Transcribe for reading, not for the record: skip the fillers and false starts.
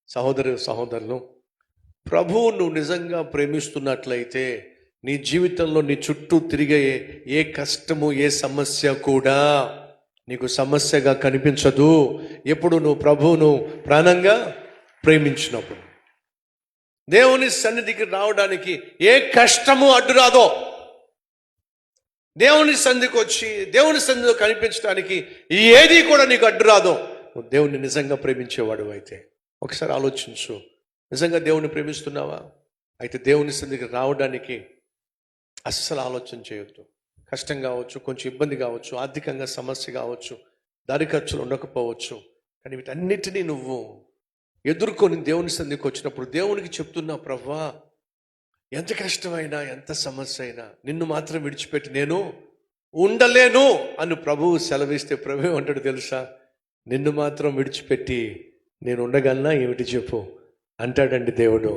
సహోదరులు, ప్రభువు నువ్వు నిజంగా ప్రేమిస్తున్నట్లయితే నీ జీవితంలో నీ చుట్టూ తిరిగే ఏ కష్టము ఏ సమస్య కూడా నీకు సమస్యగా కనిపించదు. ఎప్పుడు నువ్వు ప్రభువును ప్రాణంగా ప్రేమించినప్పుడు. దేవుని సన్నిధికి రావడానికి ఏ కష్టము అడ్డు రాదో, దేవుని సన్నిధికి వచ్చి దేవుని సన్నిధిలో కనిపించడానికి ఏది కూడా నీకు అడ్డు రాదో. నువ్వు దేవుని నిజంగా ప్రేమించేవాడు అయితే ఒకసారి ఆలోచించు. నిజంగా దేవుని ప్రేమిస్తున్నావా? అయితే దేవుని సన్నిధికి రావడానికి అస్సలు ఆలోచన చేయొద్దు. కష్టం కావచ్చు, కొంచెం ఇబ్బంది కావచ్చు, ఆర్థికంగా సమస్య కావచ్చు, దారి ఖర్చులు ఉండకపోవచ్చు, కానీ వీటన్నిటినీ నువ్వు ఎదుర్కొని దేవుని సన్నిధికి వచ్చినప్పుడు దేవునికి చెప్తున్నా, ప్రభువా ఎంత కష్టమైనా ఎంత సమస్య అయినా నిన్ను మాత్రం విడిచిపెట్టి నేను ఉండలేను అని ప్రభువు సెలవిస్తే ప్రభు అంటాడు తెలుసా, నిన్ను మాత్రం విడిచిపెట్టి నేను ఉండగలనా ఏమిటి చెప్పు అంటాడండి దేవుడు.